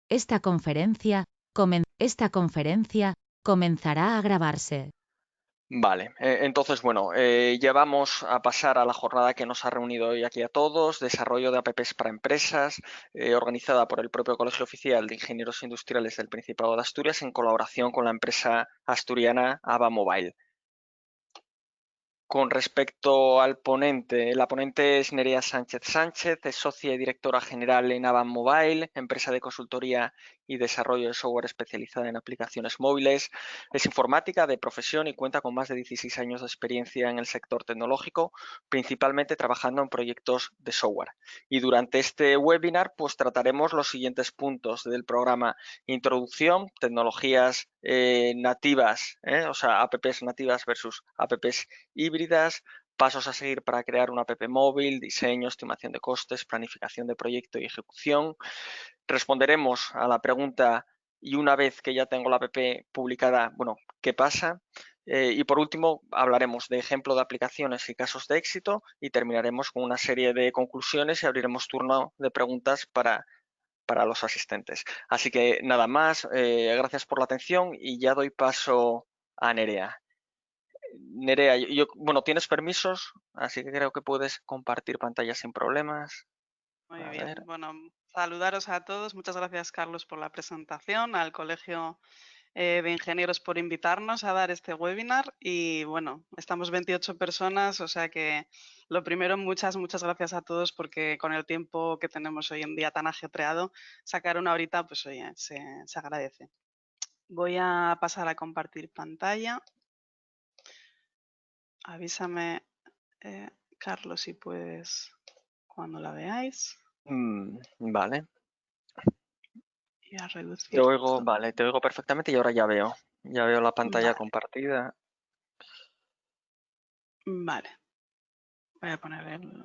Esta conferencia comenzará a grabarse. Vale, entonces, bueno, ya vamos a pasar a la jornada que nos ha reunido hoy aquí a todos, desarrollo de apps para empresas, organizada por el propio Colegio Oficial de Ingenieros Industriales del Principado de Asturias en colaboración con la empresa asturiana Ava Mobile. Con respecto al ponente, la ponente es Nerea Sánchez Sánchez, es socia y directora general en Avan Mobile, empresa de consultoría y desarrollo de software especializada en aplicaciones móviles. Es informática de profesión y cuenta con más de 16 años de experiencia en el sector tecnológico, principalmente trabajando en proyectos de software. Y durante este webinar, pues trataremos los siguientes puntos del programa: introducción, tecnologías nativas, o sea, apps nativas versus apps híbridas, pasos a seguir para crear una app móvil, diseño, estimación de costes, planificación de proyecto y ejecución. Responderemos a la pregunta: y una vez que ya tengo la app publicada, bueno, ¿qué pasa? Y por último, hablaremos de ejemplo de aplicaciones y casos de éxito y terminaremos con una serie de conclusiones y abriremos turno de preguntas para los asistentes. Así que nada más, gracias por la atención y ya doy paso a Nerea. Nerea, bueno, tienes permisos, así que creo que puedes compartir pantalla sin problemas. Muy A ver, bien. Bueno, saludaros a todos. Muchas gracias, Carlos, por la presentación, al Colegio de Ingenieros por invitarnos a dar este webinar. Y bueno, estamos 28 personas, o sea que lo primero, muchas gracias a todos, porque con el tiempo que tenemos hoy en día tan ajetreado, sacar una horita, pues oye, se agradece. Voy a pasar a compartir pantalla. Avísame, Carlos, si puedes cuando la veáis. vale. Y a Te reducir oigo, todo. vale, te oigo perfectamente y ahora ya veo la pantalla Vale, compartida. vale. Voy a poner el...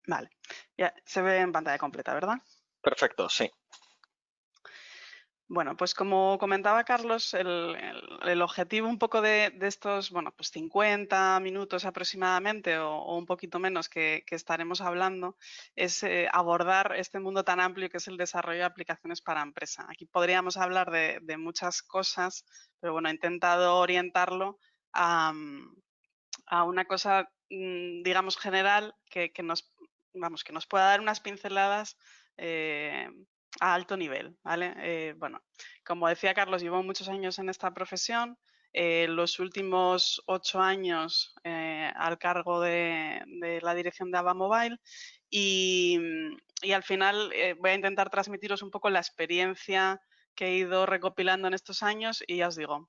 Vale, ya se ve en pantalla completa, ¿verdad? Perfecto, sí. Bueno, pues como comentaba Carlos, el objetivo un poco de estos, bueno, pues 50 minutos aproximadamente o un poquito menos que estaremos hablando es abordar este mundo tan amplio que es el desarrollo de aplicaciones para empresa. Aquí podríamos hablar de muchas cosas, pero bueno, he intentado orientarlo a una cosa, digamos, general que nos pueda dar unas pinceladas a alto nivel, ¿vale? Bueno, como decía Carlos, llevo muchos años en esta profesión, los últimos 8 años al cargo de la dirección de Ava Mobile y al final voy a intentar transmitiros un poco la experiencia que he ido recopilando en estos años y ya os digo,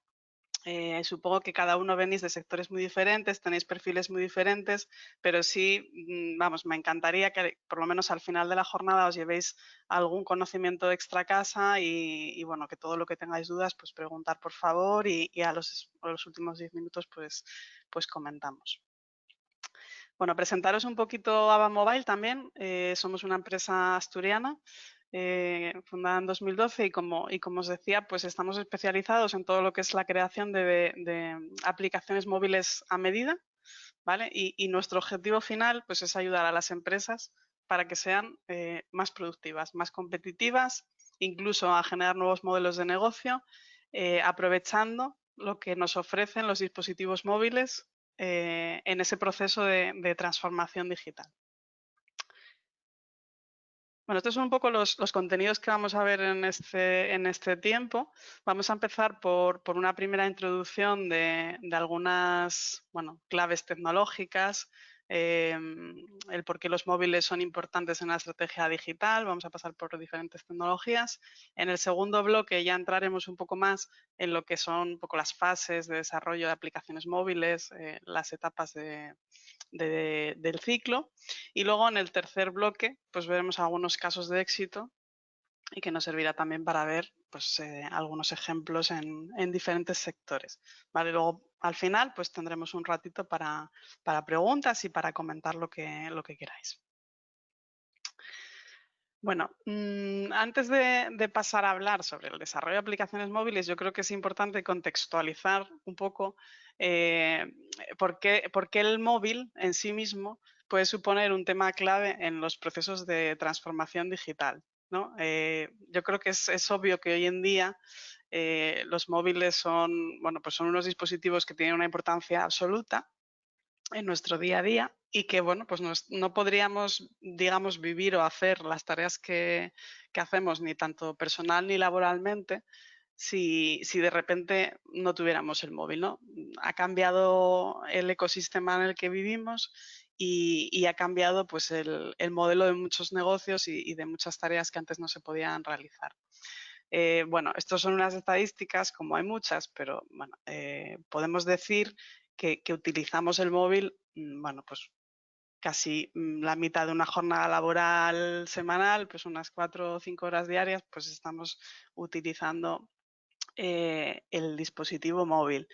supongo que cada uno venís de sectores muy diferentes, tenéis perfiles muy diferentes, pero sí, vamos, me encantaría que por lo menos al final de la jornada os llevéis algún conocimiento extra a casa y bueno, que todo lo que tengáis dudas, pues preguntar por favor y a los últimos 10 minutos pues comentamos. Bueno, presentaros un poquito Ava Mobile también. Somos una empresa asturiana fundada en 2012 y como os decía, pues estamos especializados en todo lo que es la creación de aplicaciones móviles a medida, ¿vale? Y nuestro objetivo final pues es ayudar a las empresas para que sean más productivas, más competitivas, incluso a generar nuevos modelos de negocio, aprovechando lo que nos ofrecen los dispositivos móviles en ese proceso de transformación digital. Bueno, estos son un poco los contenidos que vamos a ver en este tiempo. Vamos a empezar por una primera introducción de algunas claves tecnológicas, el por qué los móviles son importantes en la estrategia digital. Vamos a pasar por diferentes tecnologías. En el segundo bloque ya entraremos un poco más en lo que son un poco las fases de desarrollo de aplicaciones móviles, las etapas del ciclo. Y luego en el tercer bloque pues veremos algunos casos de éxito y que nos servirá también para ver pues, algunos ejemplos en diferentes sectores. ¿Vale? Luego al final pues tendremos un ratito para preguntas y para comentar lo que queráis. Bueno, antes de pasar a hablar sobre el desarrollo de aplicaciones móviles, yo creo que es importante contextualizar un poco por qué el móvil en sí mismo puede suponer un tema clave en los procesos de transformación digital, ¿no? Yo creo que es obvio que hoy en día los móviles son, bueno, pues son unos dispositivos que tienen una importancia absoluta en nuestro día a día y que, bueno, pues no podríamos, digamos, vivir o hacer las tareas que hacemos ni tanto personal ni laboralmente si de repente no tuviéramos el móvil, ¿no? Ha cambiado el ecosistema en el que vivimos y ha cambiado pues el modelo de muchos negocios y de muchas tareas que antes no se podían realizar. Bueno, estas son unas estadísticas, como hay muchas, pero bueno, podemos decir que utilizamos el móvil, bueno, pues casi la mitad de una jornada laboral semanal, pues unas 4 o 5 horas diarias, pues estamos utilizando el dispositivo móvil.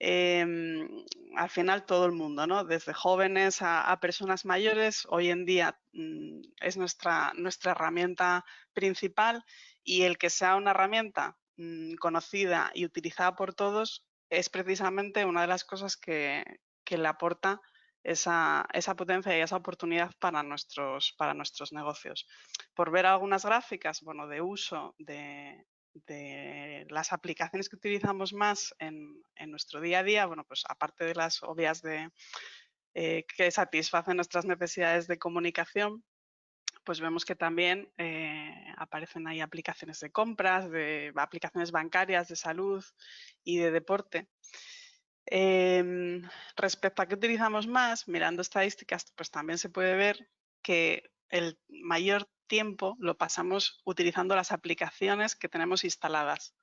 Al final todo el mundo, ¿no? Desde jóvenes a personas mayores, hoy en día es nuestra herramienta principal y el que sea una herramienta conocida y utilizada por todos es precisamente una de las cosas que le aporta esa potencia y esa oportunidad para nuestros negocios. Por ver algunas gráficas, bueno, de uso de las aplicaciones que utilizamos más en nuestro día a día, bueno, pues aparte de las obvias que satisfacen nuestras necesidades de comunicación, pues vemos que también aparecen ahí aplicaciones de compras, aplicaciones bancarias, de salud y de deporte. Respecto a qué utilizamos más, mirando estadísticas, pues también se puede ver que el mayor tiempo lo pasamos utilizando las aplicaciones que tenemos instaladas.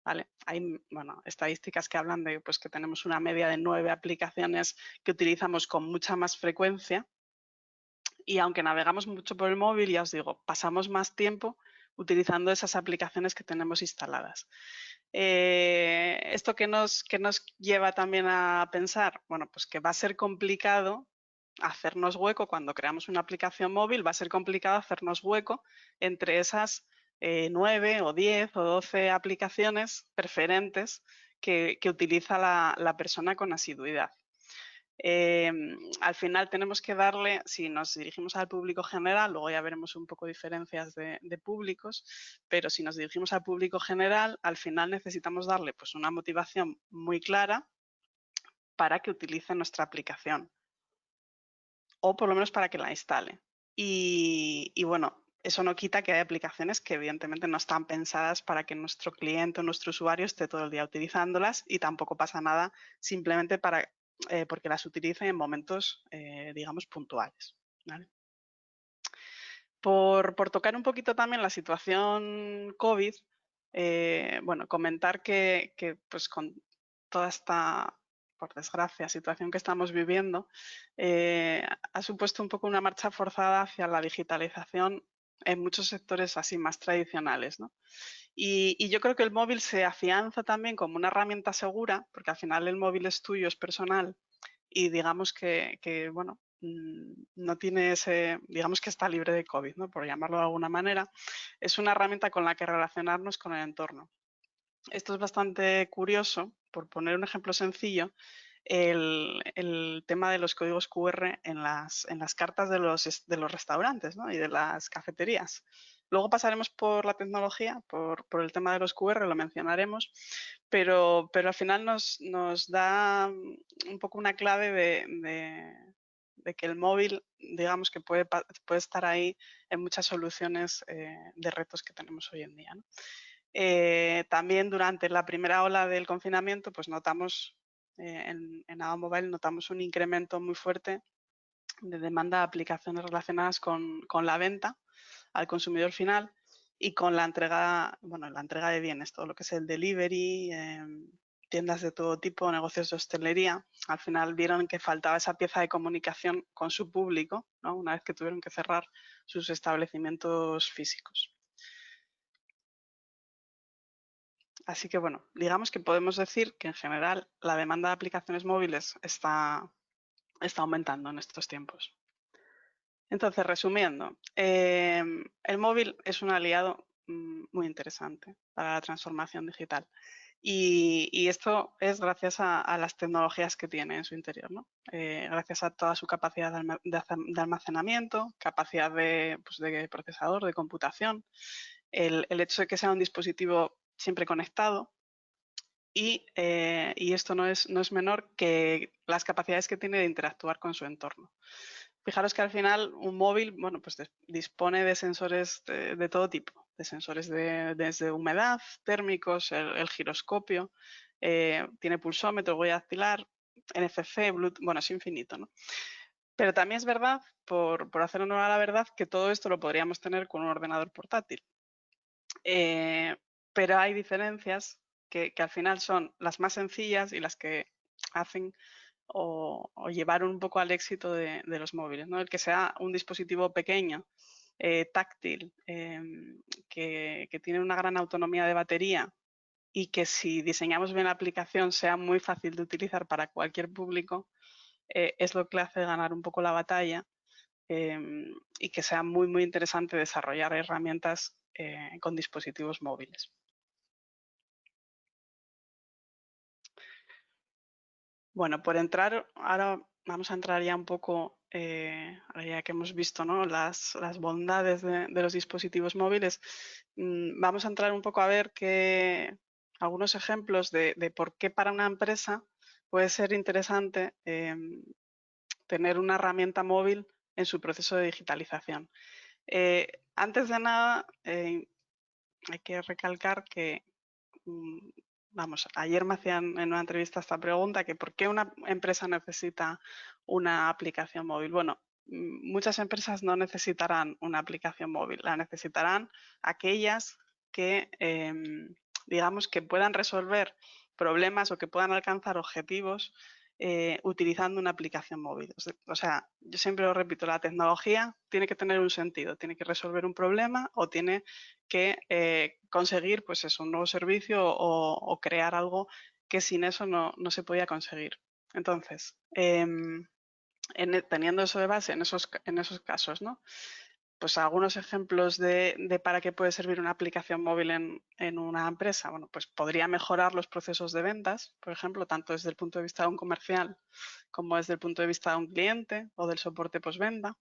¿Vale? Hay bueno, estadísticas que hablan de pues, que tenemos una media de 9 aplicaciones que utilizamos con mucha más frecuencia y aunque navegamos mucho por el móvil, ya os digo, pasamos más tiempo utilizando esas aplicaciones que tenemos instaladas. ¿Esto qué nos lleva también a pensar? Bueno, pues que va a ser complicado hacernos hueco cuando creamos una aplicación móvil, va a ser complicado hacernos hueco entre esas 9 o 10 o 12 aplicaciones preferentes que utiliza la persona con asiduidad. Al final tenemos que darle, si nos dirigimos al público general, luego ya veremos un poco diferencias de públicos, pero si nos dirigimos al público general, al final necesitamos darle pues, una motivación muy clara para que utilice nuestra aplicación o por lo menos para que la instale. Y bueno, eso no quita que hay aplicaciones que evidentemente no están pensadas para que nuestro cliente o nuestro usuario esté todo el día utilizándolas y tampoco pasa nada simplemente porque las utilice en momentos, digamos, puntuales. ¿Vale? Por tocar un poquito también la situación COVID, bueno, comentar que pues con toda esta, por desgracia, situación que estamos viviendo, ha supuesto un poco una marcha forzada hacia la digitalización en muchos sectores así más tradicionales, ¿no? Y yo creo que el móvil se afianza también como una herramienta segura, porque al final el móvil es tuyo, es personal, y digamos que bueno, no tiene digamos que está libre de COVID, ¿no? Por llamarlo de alguna manera. Es una herramienta con la que relacionarnos con el entorno. Esto es bastante curioso, por poner un ejemplo sencillo, el tema de los códigos QR en las cartas de los restaurantes, ¿no? Y de las cafeterías. Luego pasaremos por la tecnología, por el tema de los QR, lo mencionaremos, pero al final nos da un poco una clave de que el móvil, digamos que puede estar ahí en muchas soluciones de retos que tenemos hoy en día, ¿no? También durante la primera ola del confinamiento, pues notamos en Ava Mobile notamos un incremento muy fuerte de demanda de aplicaciones relacionadas con la venta al consumidor final y con la entrega, bueno, la entrega de bienes, todo lo que es el delivery, tiendas de todo tipo, negocios de hostelería. Al final vieron que faltaba esa pieza de comunicación con su público, ¿no? Una vez que tuvieron que cerrar sus establecimientos físicos. Así que bueno, digamos que podemos decir que en general la demanda de aplicaciones móviles está aumentando en estos tiempos. Entonces, resumiendo, el móvil es un aliado muy interesante para la transformación digital. Y esto es gracias a las tecnologías que tiene en su interior, ¿no? Gracias a toda su capacidad de almacenamiento, capacidad pues, de procesador, de computación, el hecho de que sea un dispositivo siempre conectado y esto no es menor que las capacidades que tiene de interactuar con su entorno. Fijaros que al final un móvil, bueno, pues dispone de sensores de todo tipo, de sensores desde humedad, térmicos, el giroscopio, tiene pulsómetro, huella dactilar, NFC, Bluetooth, bueno, es infinito, ¿no? Pero también es verdad, por hacer honor a la verdad, que todo esto lo podríamos tener con un ordenador portátil. Pero hay diferencias que al final son las más sencillas y las que hacen o llevaron un poco al éxito de los móviles, ¿no? El que sea un dispositivo pequeño, táctil, que tiene una gran autonomía de batería y que si diseñamos bien la aplicación sea muy fácil de utilizar para cualquier público, es lo que le hace ganar un poco la batalla y que sea muy, muy interesante desarrollar herramientas con dispositivos móviles. Bueno, por entrar, ahora vamos a entrar ya un poco, ahora ya que hemos visto, ¿no?, las bondades de los dispositivos móviles, vamos a entrar un poco a ver algunos ejemplos de por qué para una empresa puede ser interesante tener una herramienta móvil en su proceso de digitalización. Antes de nada, hay que recalcar que vamos, ayer me hacían en una entrevista esta pregunta, que ¿por qué una empresa necesita una aplicación móvil? Bueno, muchas empresas no necesitarán una aplicación móvil, la necesitarán aquellas que, digamos, que puedan resolver problemas o que puedan alcanzar objetivos utilizando una aplicación móvil. O sea, yo siempre lo repito, la tecnología tiene que tener un sentido, tiene que resolver un problema o tiene que conseguir pues eso, un nuevo servicio o crear algo que sin eso no se podía conseguir. Entonces, teniendo eso de base en esos casos, ¿no? Pues algunos ejemplos de para qué puede servir una aplicación móvil en una empresa. Bueno, pues podría mejorar los procesos de ventas, por ejemplo, tanto desde el punto de vista de un comercial como desde el punto de vista de un cliente o del soporte postventa.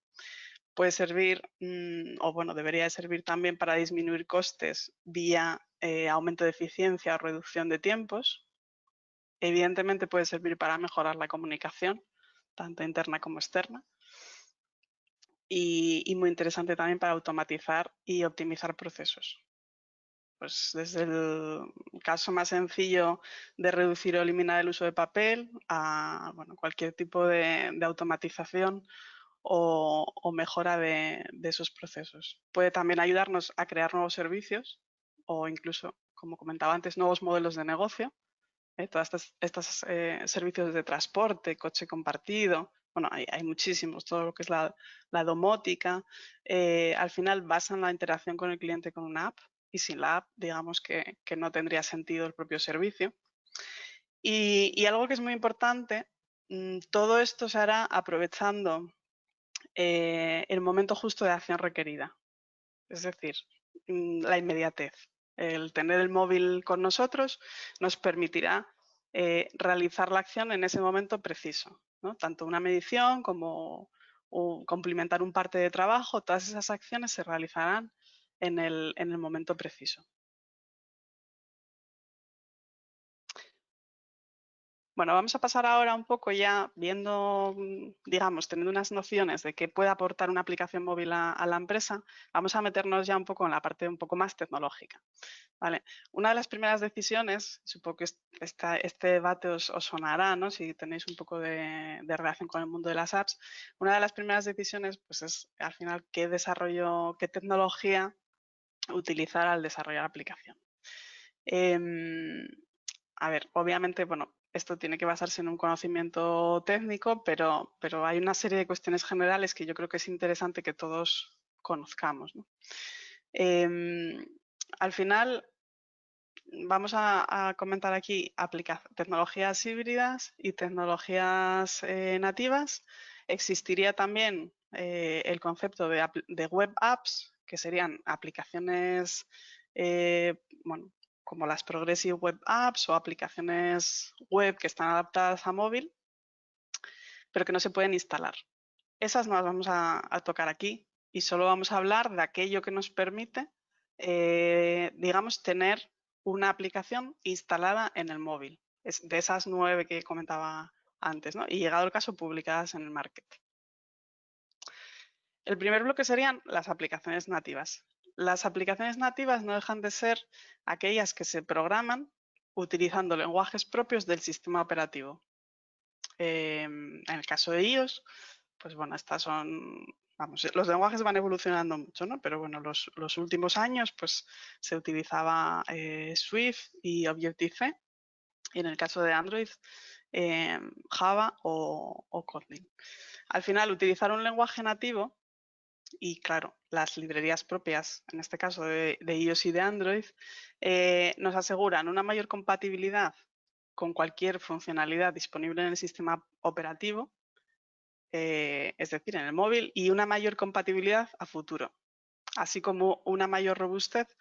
Puede servir, o bueno, debería de servir también para disminuir costes vía aumento de eficiencia o reducción de tiempos. Evidentemente puede servir para mejorar la comunicación, tanto interna como externa. Y muy interesante también para automatizar y optimizar procesos. Pues desde el caso más sencillo de reducir o eliminar el uso de papel a bueno, cualquier tipo de automatización o mejora de esos procesos. Puede también ayudarnos a crear nuevos servicios o incluso, como comentaba antes, nuevos modelos de negocio. Todos estos servicios de transporte, coche compartido, bueno, hay muchísimos, todo lo que es la domótica, al final basan la interacción con el cliente con una app y sin la app, digamos que no tendría sentido el propio servicio. Y algo que es muy importante, todo esto se hará aprovechando el momento justo de acción requerida, es decir, la inmediatez. El tener el móvil con nosotros nos permitirá realizar la acción en ese momento preciso, ¿no? Tanto una medición como complementar un parte de trabajo, todas esas acciones se realizarán en el momento preciso. Bueno, vamos a pasar ahora un poco ya viendo, digamos, teniendo unas nociones de qué puede aportar una aplicación móvil a la empresa, vamos a meternos ya un poco en la parte un poco más tecnológica. ¿Vale? Una de las primeras decisiones, supongo que este debate os sonará, ¿no? Si tenéis un poco de relación con el mundo de las apps, una de las primeras decisiones pues es al final qué desarrollo, qué tecnología utilizar al desarrollar la aplicación. A ver, obviamente, bueno, esto tiene que basarse en un conocimiento técnico, pero hay una serie de cuestiones generales que yo creo que es interesante que todos conozcamos, ¿no? Al final, vamos a comentar aquí tecnologías híbridas y tecnologías nativas. Existiría también el concepto de web apps, que serían aplicaciones bueno, como las Progressive Web Apps o aplicaciones web que están adaptadas a móvil, pero que no se pueden instalar. Esas no las vamos a tocar aquí y solo vamos a hablar de aquello que nos permite, digamos, tener una aplicación instalada en el móvil. Es de esas 9 que comentaba antes, ¿no? Y llegado el caso, publicadas en el market. El primer bloque serían las aplicaciones nativas. Las aplicaciones nativas no dejan de ser aquellas que se programan utilizando lenguajes propios del sistema operativo. En el caso de iOS, pues bueno, estas son, vamos, los lenguajes van evolucionando mucho, ¿no? Pero bueno, los últimos años, pues se utilizaba Swift y Objective-C, y en el caso de Android, Java o Kotlin. Al final, utilizar un lenguaje nativo y, claro, las librerías propias, en este caso de iOS y de Android, nos aseguran una mayor compatibilidad con cualquier funcionalidad disponible en el sistema operativo, es decir, en el móvil, y una mayor compatibilidad a futuro, así como una mayor robustez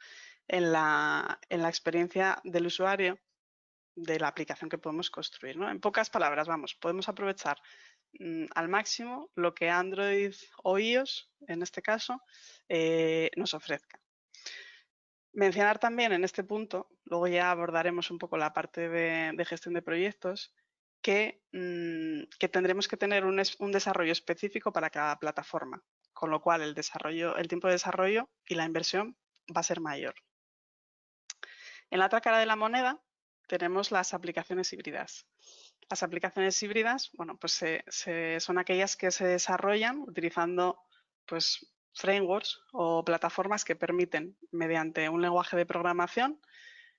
en la experiencia del usuario de la aplicación que podemos construir, ¿no? En pocas palabras, vamos, podemos aprovechar al máximo lo que Android o iOS, en este caso, nos ofrezca. Mencionar también en este punto, luego ya abordaremos un poco la parte de gestión de proyectos, que tendremos que tener un desarrollo específico para cada plataforma, con lo cual el tiempo de desarrollo y la inversión va a ser mayor. En la otra cara de la moneda tenemos las aplicaciones híbridas. Las aplicaciones híbridas, bueno, pues son aquellas que se desarrollan utilizando pues, frameworks o plataformas que permiten, mediante un lenguaje de programación,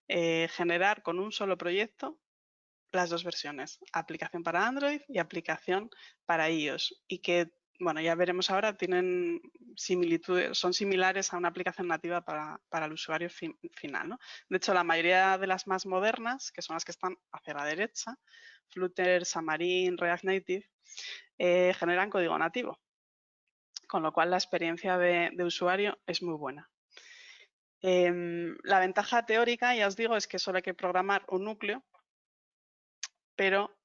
generar con un solo proyecto las dos versiones, aplicación para Android y aplicación para iOS, y que, bueno, ya veremos ahora, tienen similitudes, son similares a una aplicación nativa para el usuario final, ¿no? De hecho, la mayoría de las más modernas, que son las que están hacia la derecha, Flutter, Xamarin, React Native, generan código nativo, con lo cual la experiencia de usuario es muy buena. La ventaja teórica, ya os digo, es que solo hay que programar un núcleo, pero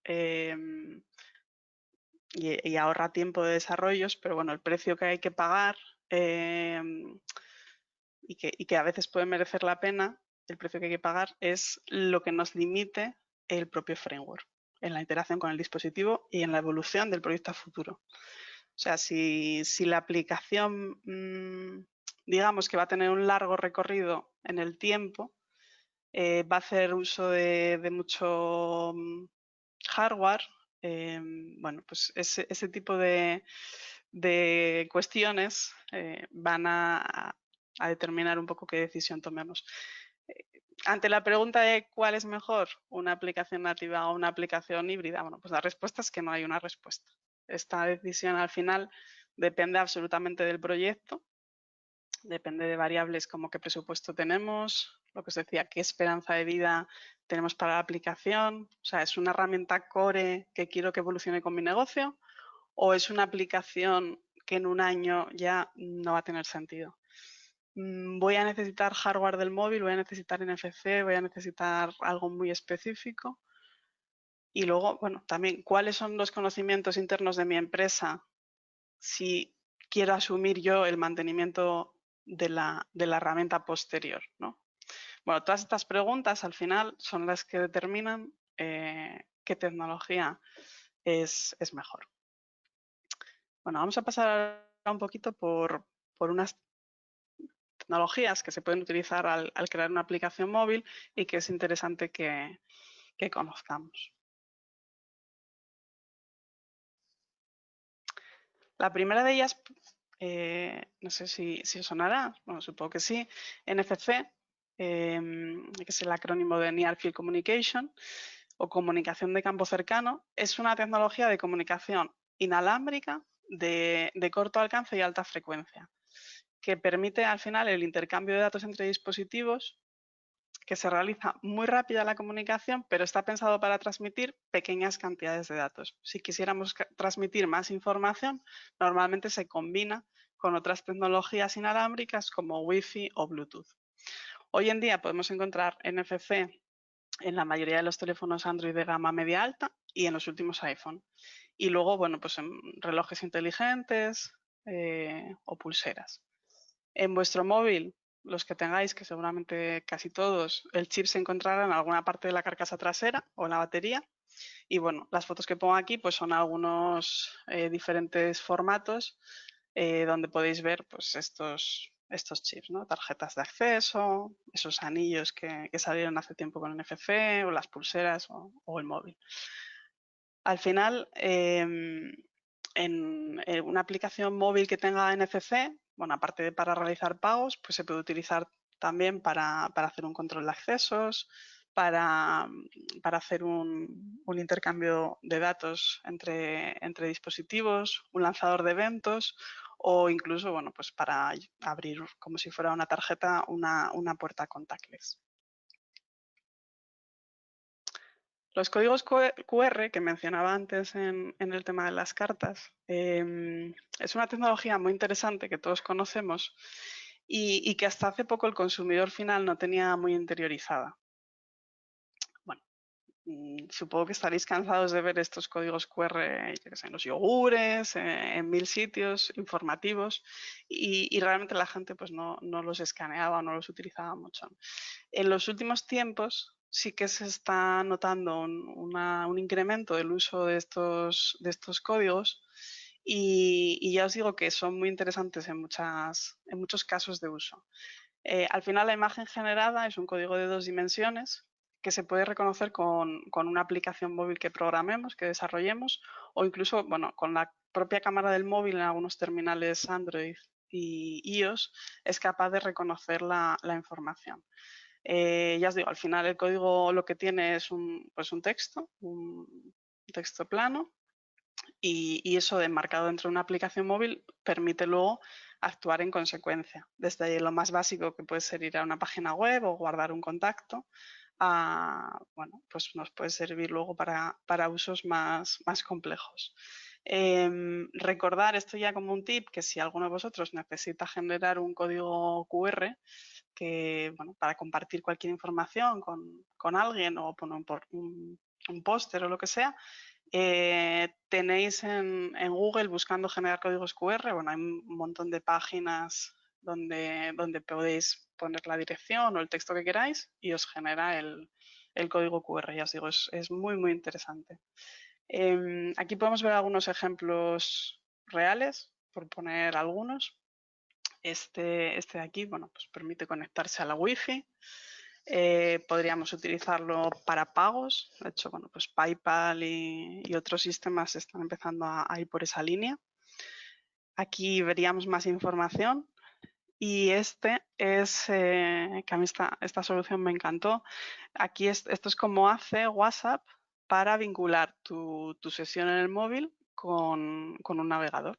y ahorra tiempo de desarrollos, pero bueno, el precio que hay que pagar y que a veces puede merecer la pena, el precio que hay que pagar es lo que nos limite el propio framework en la interacción con el dispositivo y en la evolución del proyecto a futuro. O sea, si la aplicación, digamos que va a tener un largo recorrido en el tiempo, va a hacer uso de mucho hardware, bueno, pues ese tipo de cuestiones van a determinar un poco qué decisión tomemos. Ante la pregunta de cuál es mejor, una aplicación nativa o una aplicación híbrida, bueno, pues la respuesta es que no hay una respuesta. Esta decisión al final depende absolutamente del proyecto, depende de variables como qué presupuesto tenemos, lo que os decía, qué esperanza de vida tenemos para la aplicación, o sea, ¿es una herramienta core que quiero que evolucione con mi negocio o es una aplicación que en un año ya no va a tener sentido? Voy a necesitar hardware del móvil, voy a necesitar NFC, voy a necesitar algo muy específico. Y luego, bueno, también, ¿cuáles son los conocimientos internos de mi empresa si quiero asumir yo el mantenimiento de la herramienta posterior, ¿no? Bueno, todas estas preguntas al final son las que determinan qué tecnología es mejor. Bueno, vamos a pasar un poquito por unas tecnologías que se pueden utilizar al crear una aplicación móvil y que es interesante que conozcamos. La primera de ellas, no sé si os sonará, bueno, supongo que sí, NFC, que es el acrónimo de Near Field Communication, o comunicación de campo cercano, es una tecnología de comunicación inalámbrica de corto alcance y alta frecuencia, que permite al final el intercambio de datos entre dispositivos, que se realiza muy rápida la comunicación, pero está pensado para transmitir pequeñas cantidades de datos. Si quisiéramos transmitir más información, normalmente se combina con otras tecnologías inalámbricas como Wi-Fi o Bluetooth. Hoy en día podemos encontrar NFC en la mayoría de los teléfonos Android de gama media alta y en los últimos iPhone. Y luego, bueno, pues en relojes inteligentes o pulseras. En vuestro móvil, los que tengáis, que seguramente casi todos, el chip se encontrará en alguna parte de la carcasa trasera o en la batería. Y bueno, las fotos que pongo aquí pues son algunos diferentes formatos donde podéis ver pues estos chips, ¿no? Tarjetas de acceso, esos anillos que salieron hace tiempo con NFC o las pulseras o el móvil. Al final, en una aplicación móvil que tenga NFC, bueno, aparte de para realizar pagos, pues se puede utilizar también para hacer un control de accesos, para hacer un intercambio de datos entre dispositivos, un lanzador de eventos o incluso, bueno, pues para abrir como si fuera una tarjeta una puerta contactless. Los códigos QR que mencionaba antes en el tema de las cartas es una tecnología muy interesante que todos conocemos y que hasta hace poco el consumidor final no tenía muy interiorizada. Bueno, supongo que estaréis cansados de ver estos códigos QR en los yogures, en 1000 sitios informativos y realmente la gente pues no los escaneaba, no los utilizaba mucho. En los últimos tiempos sí que se está notando un incremento del uso de estos códigos y ya os digo que son muy interesantes en muchos casos de uso. Al final la imagen generada es un código de 2 dimensiones que se puede reconocer con una aplicación móvil que programemos, que desarrollemos o incluso bueno, con la propia cámara del móvil en algunos terminales Android y iOS es capaz de reconocer la información. Ya os digo, al final el código lo que tiene es un texto, un texto plano y eso enmarcado dentro de una aplicación móvil permite luego actuar en consecuencia. Desde lo más básico que puede ser ir a una página web o guardar un contacto, bueno, pues nos puede servir luego para usos más complejos. Recordar esto ya como un tip, que si alguno de vosotros necesita generar un código QR, que, bueno, para compartir cualquier información con alguien o poner un póster o lo que sea, tenéis en Google buscando generar códigos QR, bueno, hay un montón de páginas donde podéis poner la dirección o el texto que queráis y os genera el código QR, ya os digo, es muy interesante. Aquí podemos ver algunos ejemplos reales, por poner algunos. Este de aquí, bueno, pues permite conectarse a la Wi-Fi. Podríamos utilizarlo para pagos. De hecho, bueno, pues PayPal y otros sistemas están empezando a ir por esa línea. Aquí veríamos más información. Y este es, que a mí esta solución me encantó. Aquí esto es como hace WhatsApp para vincular tu sesión en el móvil con un navegador.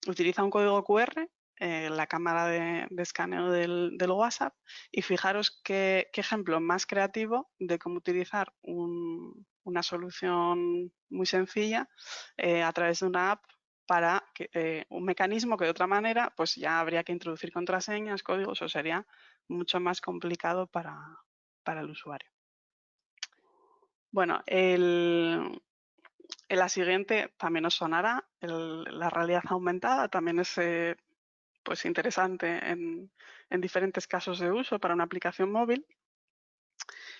Utiliza un código QR, la cámara de escaneo del WhatsApp y fijaros qué ejemplo más creativo de cómo utilizar una solución muy sencilla a través de una app para un mecanismo que de otra manera pues ya habría que introducir contraseñas, códigos o sería mucho más complicado para el usuario. Bueno, la siguiente también os sonará, la realidad aumentada también es pues interesante en diferentes casos de uso para una aplicación móvil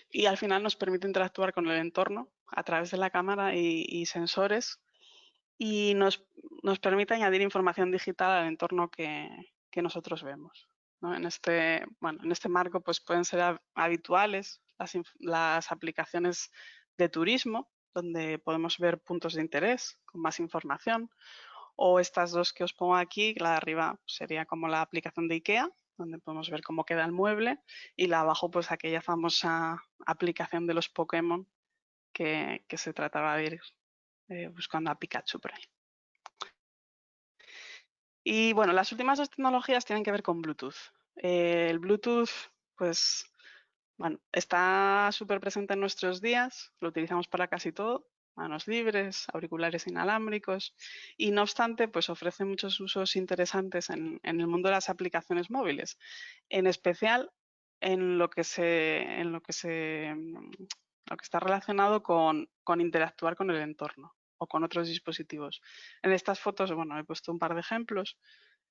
y al final nos permite interactuar con el entorno a través de la cámara y sensores y nos permite añadir información digital al entorno que nosotros vemos, ¿no? En este marco pues pueden ser habituales las aplicaciones de turismo, donde podemos ver puntos de interés con más información, o estas dos que os pongo aquí, la de arriba sería como la aplicación de IKEA, donde podemos ver cómo queda el mueble, y la de abajo pues aquella famosa aplicación de los Pokémon que se trataba de ir buscando a Pikachu por ahí. Y bueno, las últimas dos tecnologías tienen que ver con Bluetooth. El Bluetooth, pues, bueno, está súper presente en nuestros días, lo utilizamos para casi todo. manos libres, auriculares inalámbricos y no obstante pues ofrece muchos usos interesantes en el mundo de las aplicaciones móviles, en especial en lo que está relacionado con interactuar con el entorno o con otros dispositivos. En estas fotos, bueno, he puesto un par de ejemplos.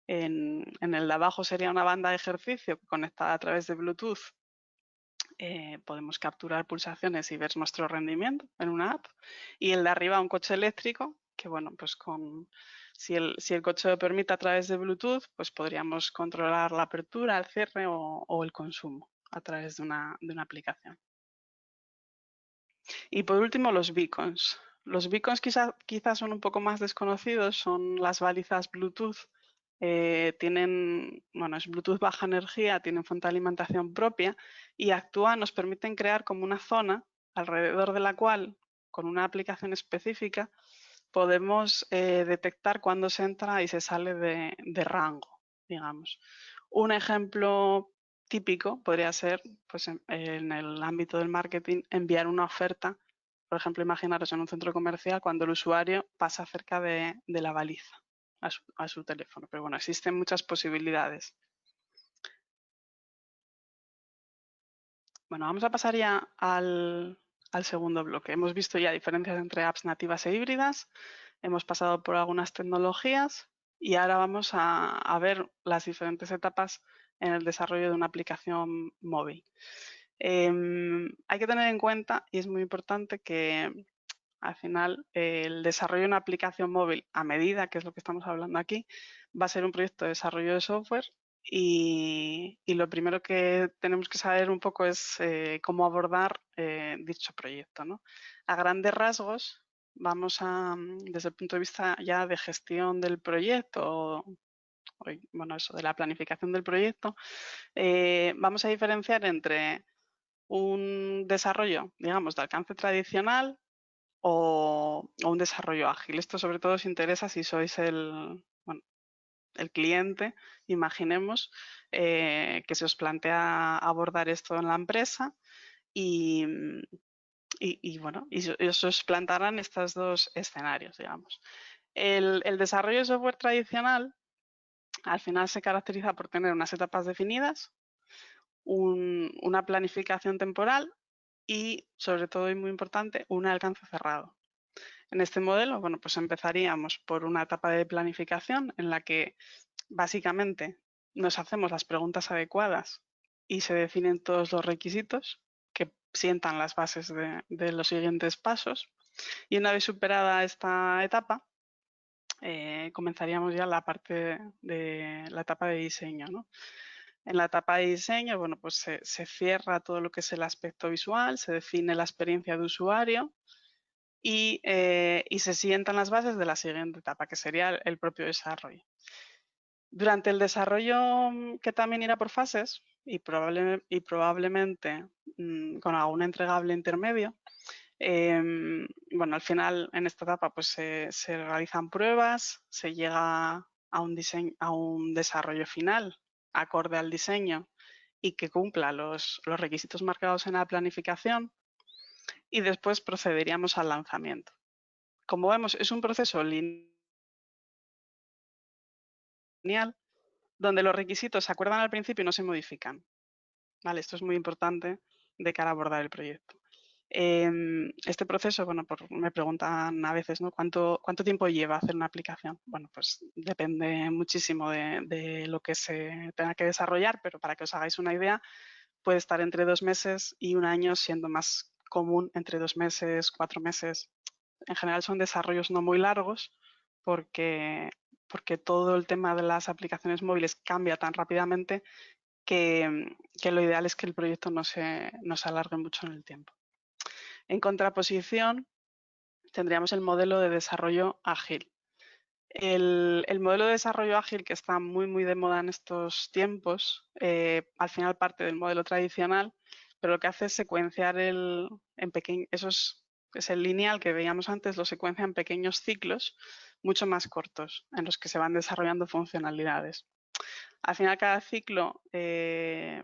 En el de abajo sería una banda de ejercicio conectada a través de Bluetooth. Podemos capturar pulsaciones y ver nuestro rendimiento en una app. Y el de arriba, un coche eléctrico, que bueno, pues si el coche lo permite a través de Bluetooth, pues podríamos controlar la apertura, el cierre o el consumo a través de una aplicación. Y por último, los beacons. Los beacons quizás son un poco más desconocidos, son las balizas Bluetooth. Es Bluetooth baja energía, tienen fuente de alimentación propia y nos permiten crear como una zona alrededor de la cual, con una aplicación específica, podemos detectar cuándo se entra y se sale de rango, digamos. Un ejemplo típico podría ser, pues, en el ámbito del marketing, enviar una oferta. Por ejemplo, imaginaros en un centro comercial cuando el usuario pasa cerca de la baliza a su teléfono. Pero bueno, existen muchas posibilidades. Bueno, vamos a pasar ya al segundo bloque. Hemos visto ya diferencias entre apps nativas e híbridas. Hemos pasado por algunas tecnologías y ahora vamos a ver las diferentes etapas en el desarrollo de una aplicación móvil. Hay que tener en cuenta, y es muy importante, que al final el desarrollo de una aplicación móvil a medida, que es lo que estamos hablando aquí, va a ser un proyecto de desarrollo de software y lo primero que tenemos que saber un poco es cómo abordar dicho proyecto, ¿no? A grandes rasgos, desde el punto de vista ya de gestión del proyecto, de la planificación del proyecto, vamos a diferenciar entre un desarrollo, digamos, de alcance tradicional o un desarrollo ágil. Esto sobre todo os interesa si sois el cliente, imaginemos, que se os plantea abordar esto en la empresa y os plantarán estos dos escenarios, digamos. El desarrollo de software tradicional al final se caracteriza por tener unas etapas definidas, una planificación temporal y, sobre todo y muy importante, un alcance cerrado. En este modelo, bueno, pues empezaríamos por una etapa de planificación en la que básicamente nos hacemos las preguntas adecuadas y se definen todos los requisitos que sientan las bases de los siguientes pasos. Y una vez superada esta etapa, comenzaríamos ya la parte de la etapa de diseño, ¿no? En la etapa de diseño, bueno, pues se cierra todo lo que es el aspecto visual, se define la experiencia de usuario y se sientan las bases de la siguiente etapa, que sería el propio desarrollo. Durante el desarrollo, que también irá por fases y probablemente con algún entregable intermedio, al final en esta etapa pues se realizan pruebas, se llega a un desarrollo final acorde al diseño y que cumpla los requisitos marcados en la planificación y después procederíamos al lanzamiento. Como vemos, es un proceso lineal donde los requisitos se acuerdan al principio y no se modifican. ¿Vale? Esto es muy importante de cara a abordar el proyecto. Este proceso, me preguntan a veces, ¿no? ¿Cuánto tiempo lleva hacer una aplicación? Bueno, pues depende muchísimo de lo que se tenga que desarrollar, pero para que os hagáis una idea, puede estar entre 2 meses y 1 año, siendo más común entre 2 meses, 4 meses. En general son desarrollos no muy largos porque todo el tema de las aplicaciones móviles cambia tan rápidamente que lo ideal es que el proyecto no se alargue mucho en el tiempo. En contraposición, tendríamos el modelo de desarrollo ágil. El modelo de desarrollo ágil, que está muy, muy de moda en estos tiempos, al final parte del modelo tradicional, pero lo que hace es secuenciar es el lineal que veíamos antes, lo secuencia en pequeños ciclos mucho más cortos, en los que se van desarrollando funcionalidades. Al final, cada ciclo, que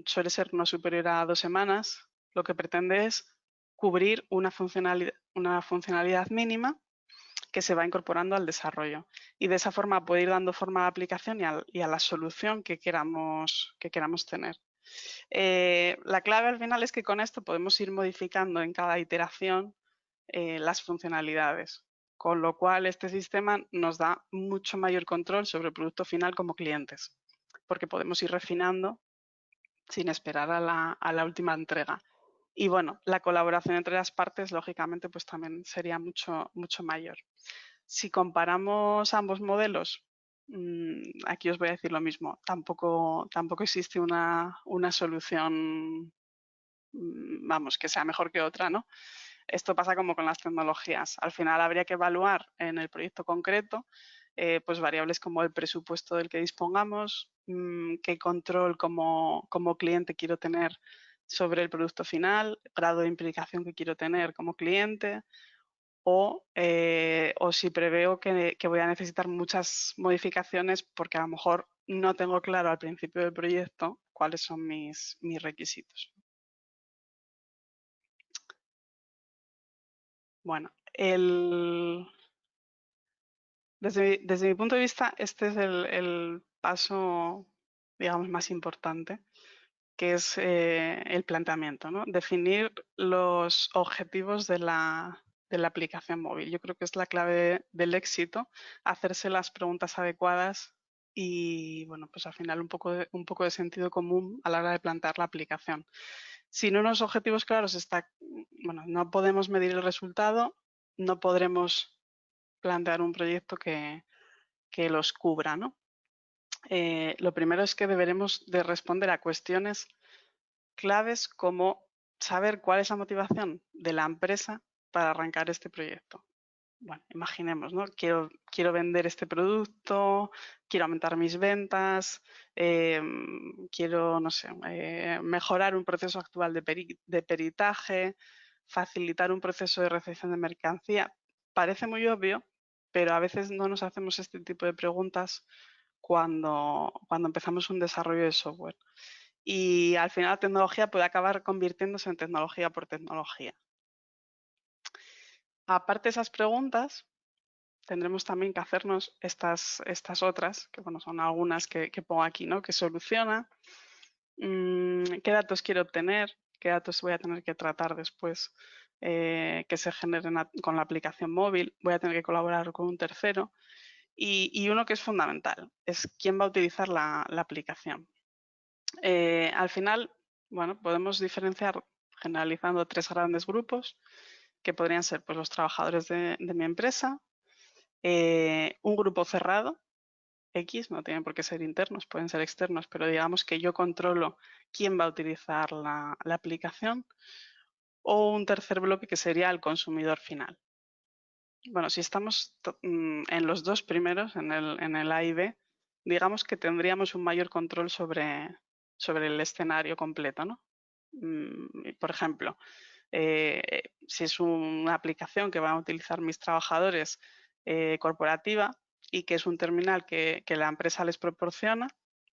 suele ser no superior a 2 semanas, lo que pretende es cubrir una funcionalidad mínima que se va incorporando al desarrollo. Y de esa forma puede ir dando forma a la aplicación y a la solución que queramos tener. La clave al final es que con esto podemos ir modificando en cada iteración las funcionalidades, con lo cual este sistema nos da mucho mayor control sobre el producto final como clientes, porque podemos ir refinando sin esperar a la última entrega. Y bueno, la colaboración entre las partes, lógicamente, pues también sería mucho mayor. Si comparamos ambos modelos, aquí os voy a decir lo mismo, tampoco existe una solución, vamos, que sea mejor que otra, ¿no? Esto pasa como con las tecnologías. Al final habría que evaluar en el proyecto concreto pues variables como el presupuesto del que dispongamos, qué control como cliente quiero tener sobre el producto final, grado de implicación que quiero tener como cliente, o si preveo que voy a necesitar muchas modificaciones porque a lo mejor no tengo claro al principio del proyecto cuáles son mis requisitos. Bueno, desde mi punto de vista, este es el paso, digamos, más importante, que es el planteamiento, ¿no? Definir los objetivos de la aplicación móvil. Yo creo que es la clave del éxito, hacerse las preguntas adecuadas y, bueno, pues al final un poco de sentido común a la hora de plantear la aplicación. Sin unos objetivos claros, bueno, no podemos medir el resultado, no podremos plantear un proyecto que los cubra, ¿no? Lo primero es que deberemos de responder a cuestiones claves como saber cuál es la motivación de la empresa para arrancar este proyecto. Bueno, imaginemos, ¿no? Quiero vender este producto, quiero aumentar mis ventas, quiero, no sé, mejorar un proceso actual de peritaje, facilitar un proceso de recepción de mercancía. Parece muy obvio, pero a veces no nos hacemos este tipo de preguntas cuando empezamos un desarrollo de software. Y al final la tecnología puede acabar convirtiéndose en tecnología por tecnología. Aparte de esas preguntas, tendremos también que hacernos estas otras, que bueno, son algunas que pongo aquí, ¿no? ¿Qué soluciona? ¿Qué datos quiero obtener? ¿Qué datos voy a tener que tratar después que se generen con la aplicación móvil? ¿Voy a tener que colaborar con un tercero? Y uno que es fundamental, es quién va a utilizar la aplicación. Al final, bueno, podemos diferenciar generalizando 3 grandes grupos, que podrían ser pues, los trabajadores de mi empresa, un grupo cerrado, X, no tienen por qué ser internos, pueden ser externos, pero digamos que yo controlo quién va a utilizar la aplicación, o un tercer bloque que sería el consumidor final. Bueno, si estamos en los dos primeros, en el A y B, digamos que tendríamos un mayor control sobre el escenario completo, ¿no? Por ejemplo, si es una aplicación que van a utilizar mis trabajadores corporativa y que es un terminal que la empresa les proporciona,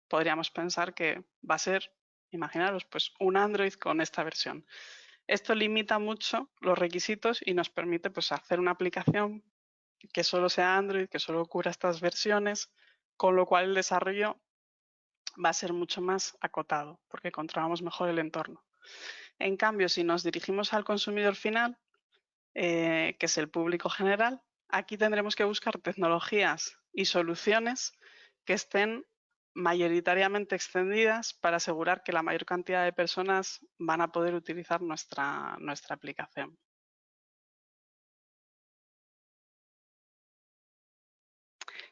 podríamos pensar que va a ser, imaginaros, pues un Android con esta versión. Esto limita mucho los requisitos y nos permite pues, hacer una aplicación que solo sea Android, que solo cubra estas versiones, con lo cual el desarrollo va a ser mucho más acotado porque controlamos mejor el entorno. En cambio, si nos dirigimos al consumidor final, que es el público general, aquí tendremos que buscar tecnologías y soluciones que estén mayoritariamente extendidas para asegurar que la mayor cantidad de personas van a poder utilizar nuestra aplicación.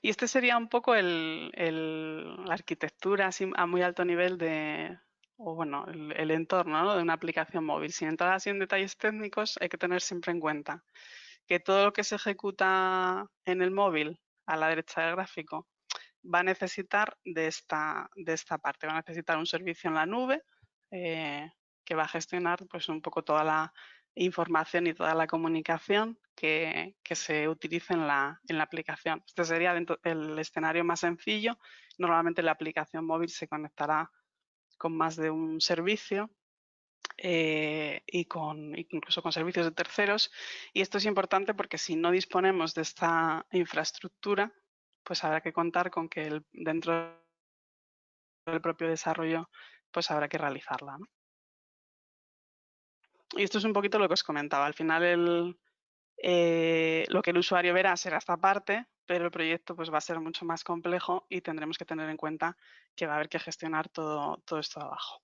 Y este sería un poco la arquitectura así a muy alto nivel el entorno, ¿no? De una aplicación móvil. Sin entrar así en detalles técnicos, hay que tener siempre en cuenta que todo lo que se ejecuta en el móvil, a la derecha del gráfico, va a necesitar de esta parte. Va a necesitar un servicio en la nube que va a gestionar pues, un poco toda la información y toda la comunicación que se utilice en la aplicación. Este sería el escenario más sencillo. Normalmente la aplicación móvil se conectará con más de un servicio incluso con servicios de terceros. Y esto es importante porque si no disponemos de esta infraestructura, pues habrá que contar con que dentro del propio desarrollo pues habrá que realizarla, ¿no? Y esto es un poquito lo que os comentaba. Al final lo que el usuario verá será esta parte, pero el proyecto pues va a ser mucho más complejo y tendremos que tener en cuenta que va a haber que gestionar todo esto de abajo.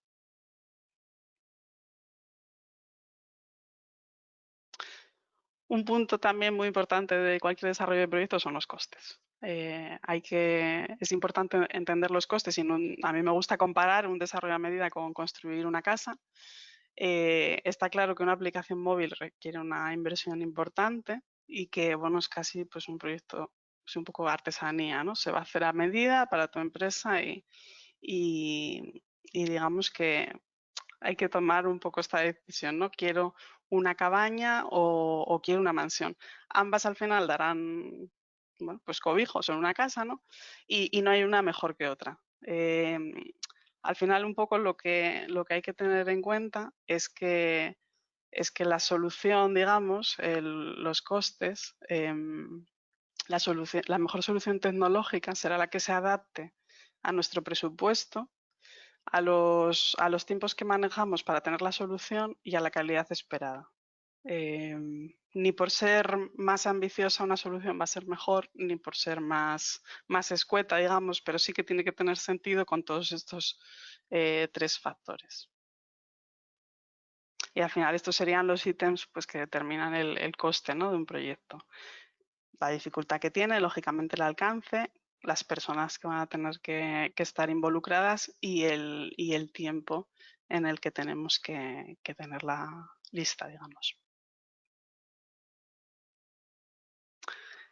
Un punto también muy importante de cualquier desarrollo de proyectos son los costes. Es importante entender los costes y a mí me gusta comparar un desarrollo a medida con construir una casa. Está claro que una aplicación móvil requiere una inversión importante y que, bueno, es casi pues un proyecto, es un poco artesanía, ¿no? Se va a hacer a medida para tu empresa y digamos que hay que tomar un poco esta decisión, ¿no? Quiero una cabaña o quiero una mansión. Ambas al final darán, bueno, pues cobijos en una casa, ¿no? Y no hay una mejor que otra. Al final un poco lo que hay que tener en cuenta es que la solución, digamos, los costes, la mejor solución tecnológica será la que se adapte a nuestro presupuesto, a los tiempos que manejamos para tener la solución y a la calidad esperada. Ni por ser más ambiciosa una solución va a ser mejor, ni por ser más escueta, digamos, pero sí que tiene que tener sentido con todos estos 3 factores. Y al final estos serían los ítems pues, que determinan el coste, ¿no?, de un proyecto. La dificultad que tiene, lógicamente el alcance, las personas que van a tener que estar involucradas y el tiempo en el que tenemos que tenerla lista, digamos.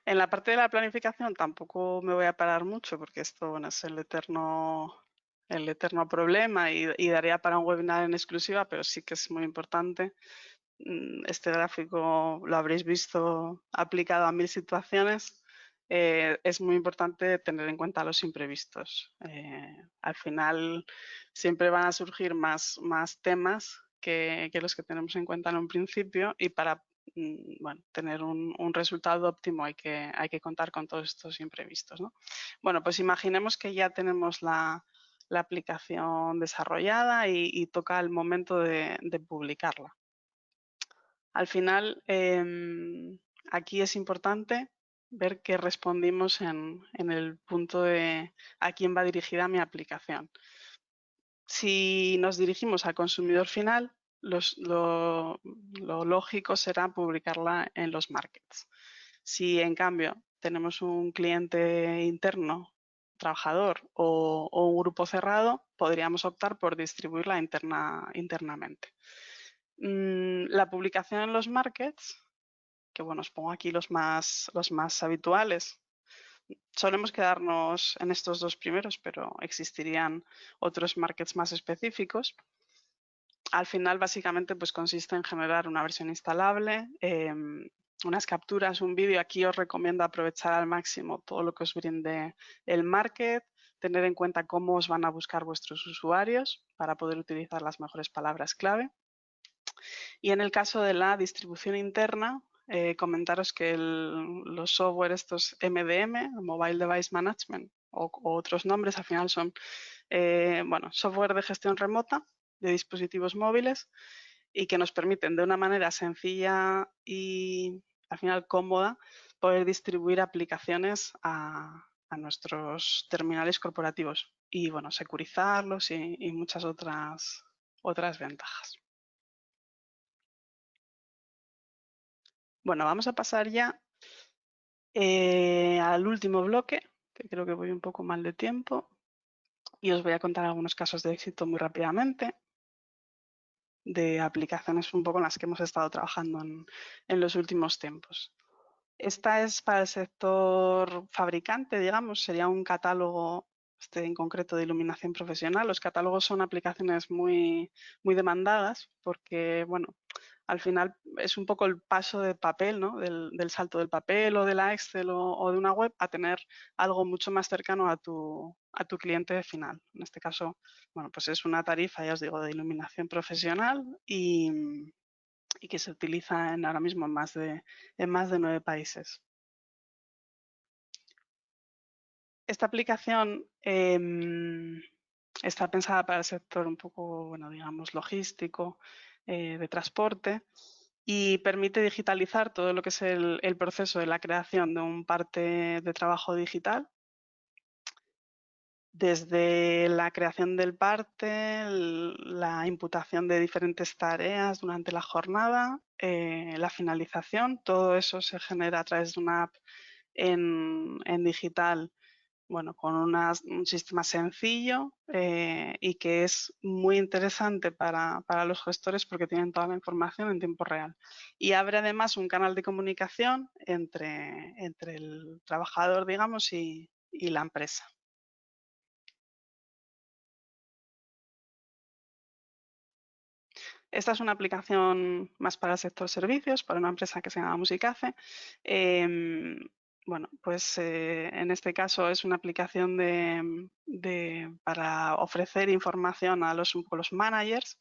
En la parte de la planificación tampoco me voy a parar mucho porque esto, bueno, es el eterno problema y daría para un webinar en exclusiva, pero sí que es muy importante. Este gráfico lo habréis visto aplicado a 1000 situaciones. Es muy importante tener en cuenta los imprevistos. Al final siempre van a surgir más temas que los que tenemos en cuenta en un principio y para bueno, tener un resultado óptimo hay que contar con todos estos imprevistos, ¿no? Bueno, pues imaginemos que ya tenemos la aplicación desarrollada y toca el momento de publicarla. Al final, aquí es importante ver qué respondimos en el punto de a quién va dirigida mi aplicación. Si nos dirigimos al consumidor final, lo lógico será publicarla en los markets. Si en cambio tenemos un cliente interno, trabajador o un grupo cerrado, podríamos optar por distribuirla internamente. La publicación en los markets, que bueno, os pongo aquí los más habituales. Solemos quedarnos en estos 2 primeros, pero existirían otros markets más específicos. Al final, básicamente, pues consiste en generar una versión instalable, unas capturas, un vídeo. Aquí os recomiendo aprovechar al máximo todo lo que os brinde el market, tener en cuenta cómo os van a buscar vuestros usuarios para poder utilizar las mejores palabras clave. Y en el caso de la distribución interna, comentaros que los software estos MDM, Mobile Device Management, o otros nombres, al final son bueno, software de gestión remota de dispositivos móviles y que nos permiten de una manera sencilla y al final cómoda poder distribuir aplicaciones a nuestros terminales corporativos y bueno, securizarlos y muchas otras ventajas. Bueno, vamos a pasar ya al último bloque, que creo que voy un poco mal de tiempo, y os voy a contar algunos casos de éxito muy rápidamente, de aplicaciones un poco en las que hemos estado trabajando en los últimos tiempos. Esta es para el sector fabricante, digamos, sería un catálogo, en concreto de iluminación profesional. Los catálogos son aplicaciones muy demandadas porque, bueno, al final es un poco el paso de papel, ¿no? Del salto del papel o de la Excel o de una web a tener algo mucho más cercano a tu cliente final. En este caso, bueno, pues es una tarifa, ya os digo, de iluminación profesional y que se utiliza ahora mismo en más de 9 países. Esta aplicación está pensada para el sector un poco, bueno, digamos, logístico, de transporte, y permite digitalizar todo lo que es el proceso de la creación de un parte de trabajo digital, desde la creación del parte, la imputación de diferentes tareas durante la jornada, la finalización, todo eso se genera a través de una app en digital, bueno, con un sistema sencillo y que es muy interesante para los gestores porque tienen toda la información en tiempo real. Y abre además un canal de comunicación entre el trabajador, digamos, y la empresa. Esta es una aplicación más para el sector servicios, para una empresa que se llama Musicafe. Bueno, pues en este caso es una aplicación para ofrecer información a los managers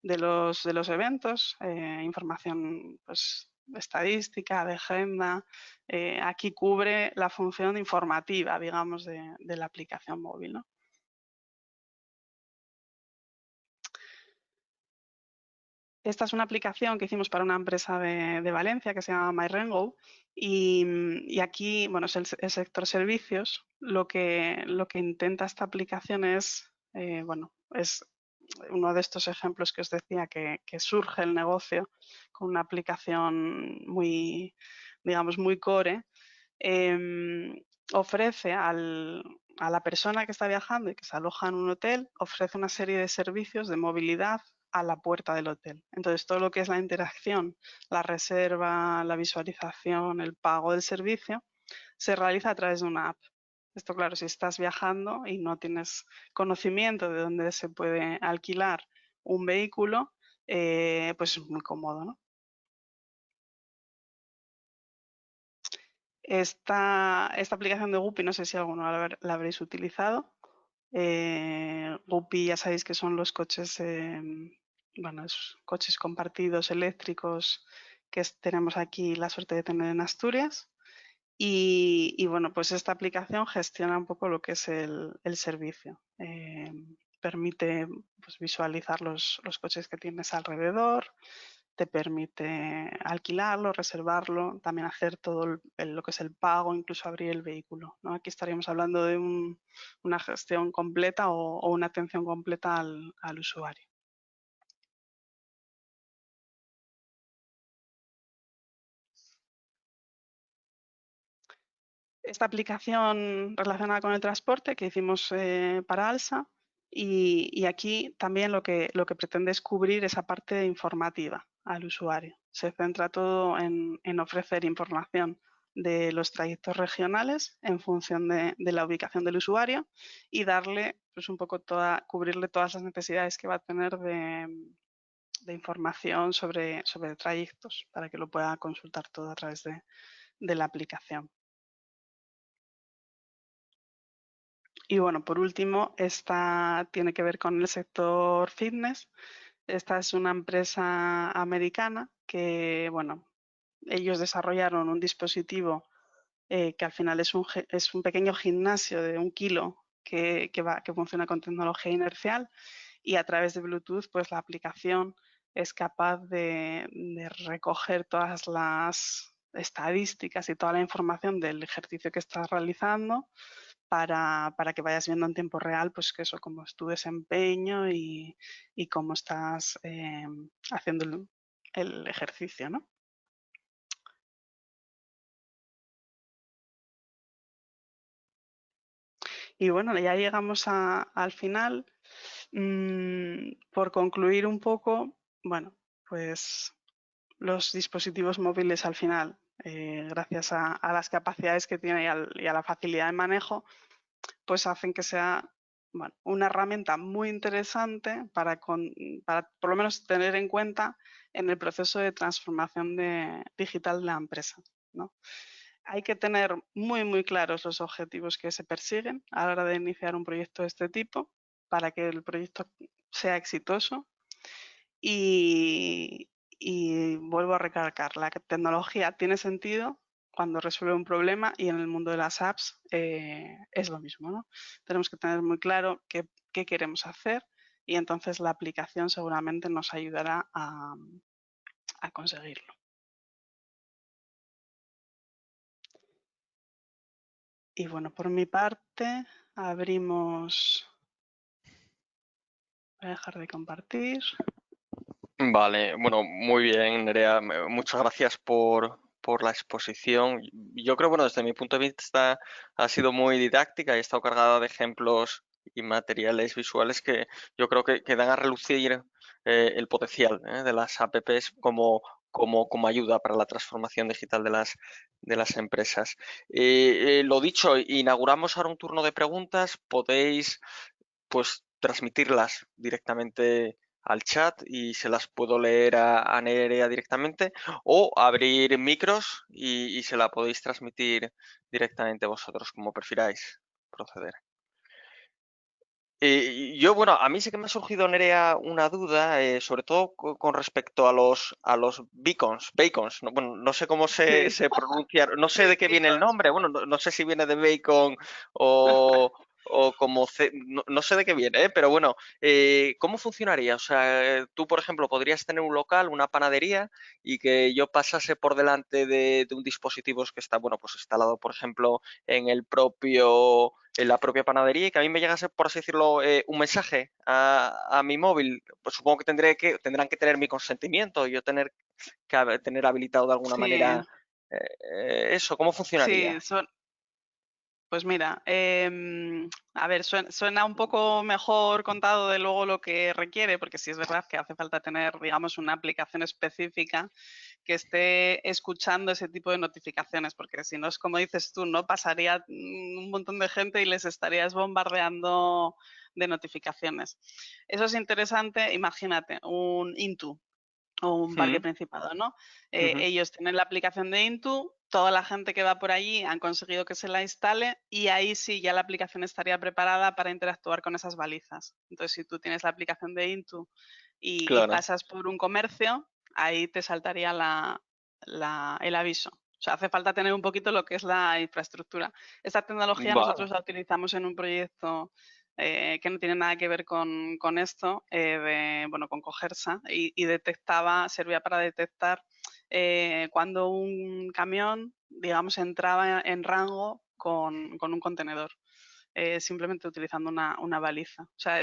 de los eventos, información pues, estadística, de agenda. Aquí cubre la función informativa, digamos, de la aplicación móvil, ¿no? Esta es una aplicación que hicimos para una empresa de Valencia que se llama MyRengo y aquí, bueno, es el sector servicios. Lo que intenta esta aplicación es, bueno, es uno de estos ejemplos que os decía que surge el negocio con una aplicación muy, digamos, muy core. Ofrece a la persona que está viajando y que se aloja en un hotel, ofrece una serie de servicios de movilidad a la puerta del hotel. Entonces, todo lo que es la interacción, la reserva, la visualización, el pago del servicio, se realiza a través de una app. Esto, claro, si estás viajando y no tienes conocimiento de dónde se puede alquilar un vehículo, pues es muy cómodo, ¿no? Esta aplicación de Guppy, no sé si alguno la habréis utilizado. Guppy ya sabéis que son los coches, bueno, coches compartidos eléctricos que tenemos aquí la suerte de tener en Asturias. Y bueno, pues esta aplicación gestiona un poco lo que es el servicio. Permite pues, visualizar los coches que tienes alrededor, te permite alquilarlo, reservarlo, también hacer todo lo que es el pago, incluso abrir el vehículo, ¿no? Aquí estaríamos hablando de una gestión completa o una atención completa al usuario. Esta aplicación relacionada con el transporte que hicimos para ALSA y aquí también lo que pretende es cubrir esa parte informativa al usuario. Se centra todo en ofrecer información de los trayectos regionales en función de la ubicación del usuario y darle pues un poco cubrirle todas las necesidades que va a tener de información sobre trayectos para que lo pueda consultar todo a través de la aplicación. Y bueno, por último, esta tiene que ver con el sector fitness. Esta es una empresa americana que, bueno, ellos desarrollaron un dispositivo que al final es un pequeño gimnasio de 1 kilo que funciona con tecnología inercial y a través de Bluetooth, pues la aplicación es capaz de recoger todas las estadísticas y toda la información del ejercicio que estás realizando para que vayas viendo en tiempo real, pues que eso, cómo es tu desempeño y cómo estás haciendo el ejercicio, ¿no? Y bueno, ya llegamos al final. Por concluir un poco, bueno, pues los dispositivos móviles al final, gracias a las capacidades que tiene y a la facilidad de manejo, pues hacen que sea bueno, una herramienta muy interesante para por lo menos tener en cuenta en el proceso de transformación digital de la empresa, ¿no? Hay que tener muy claros los objetivos que se persiguen a la hora de iniciar un proyecto de este tipo para que el proyecto sea exitoso. Y vuelvo a recalcar, la tecnología tiene sentido cuando resuelve un problema, y en el mundo de las apps es lo mismo, ¿no? Tenemos que tener muy claro qué queremos hacer, y entonces la aplicación seguramente nos ayudará a conseguirlo. Y bueno, por mi parte, abrimos... Voy a dejar de compartir. Vale, bueno, muy bien, Nerea. Muchas gracias por la exposición. Yo creo, bueno, desde mi punto de vista ha sido muy didáctica y ha estado cargada de ejemplos y materiales visuales que yo creo que dan a relucir el potencial de las apps como ayuda para la transformación digital de las empresas. Lo dicho, inauguramos ahora un turno de preguntas. Podéis pues transmitirlas directamente al chat y se las puedo leer a Nerea directamente, o abrir micros y se la podéis transmitir directamente vosotros, como prefiráis proceder. Yo, bueno, a mí sí que me ha surgido, Nerea, una duda, sobre todo con respecto a los bacons. No, bueno, no sé cómo Sí, se pronuncia, no sé sí, de qué viene el nombre, bueno, no sé si viene de bacon o, o como, no sé de qué viene, pero bueno, ¿cómo funcionaría? O sea, tú, por ejemplo, podrías tener un local, una panadería, y que yo pasase por delante de un dispositivo que está, bueno, pues instalado, por ejemplo, en en la propia panadería, y que a mí me llegase, por así decirlo, un mensaje a mi móvil. Pues supongo que tendrán que tener mi consentimiento y yo tener habilitado de alguna sí, manera eso. ¿Cómo sí, funcionaría? pues mira, a ver, suena un poco mejor contado de luego lo que requiere, porque sí es verdad que hace falta tener, digamos, una aplicación específica que esté escuchando ese tipo de notificaciones, porque si no es como dices tú, ¿no? Pasaría un montón de gente y les estarías bombardeando de notificaciones. Eso es interesante, imagínate, un Intu o un parque Mm, Principado, ¿no? ujú, Ellos tienen la aplicación de Intu, toda la gente que va por allí han conseguido que se la instale, y ahí sí ya la aplicación estaría preparada para interactuar con esas balizas. Entonces, si tú tienes la aplicación de Intu y claro. pasas por un comercio, ahí te saltaría el aviso. O sea, hace falta tener un poquito lo que es la infraestructura. Esta tecnología Vale. nosotros la utilizamos en un proyecto que no tiene nada que ver con esto, bueno, con Cogersa, y servía para detectar cuando un camión, digamos, entraba en rango con un contenedor, simplemente utilizando una baliza. O sea,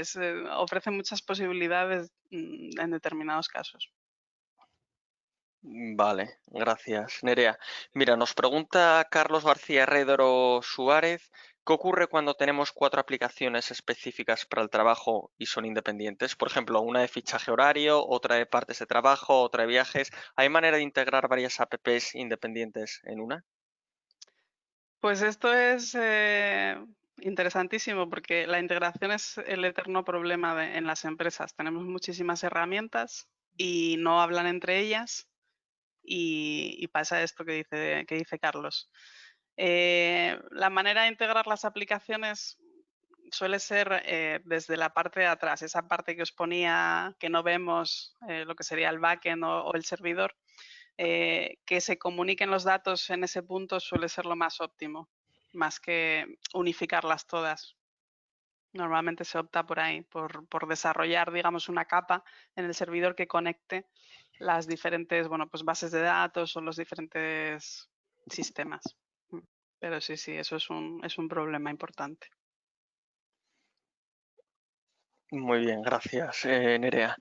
ofrece muchas posibilidades en determinados casos. Vale, gracias, Nerea. Mira, nos pregunta Carlos García Redoro Suárez, ¿qué ocurre cuando tenemos cuatro aplicaciones específicas para el trabajo y son independientes? Por ejemplo, una de fichaje horario, otra de partes de trabajo, otra de viajes. ¿Hay manera de integrar varias apps independientes en una? Pues esto es interesantísimo, porque la integración es el eterno problema en las empresas. Tenemos muchísimas herramientas y no hablan entre ellas, y pasa esto que dice Carlos. La manera de integrar las aplicaciones suele ser desde la parte de atrás, esa parte que os ponía que no vemos, lo que sería el backend o el servidor. Que se comuniquen los datos en ese punto suele ser lo más óptimo, más que unificarlas todas. Normalmente se opta por ahí, por desarrollar, digamos, una capa en el servidor que conecte las diferentes, bueno, pues bases de datos o los diferentes sistemas. Pero sí, sí, eso es un problema importante. Muy bien, gracias, Nerea.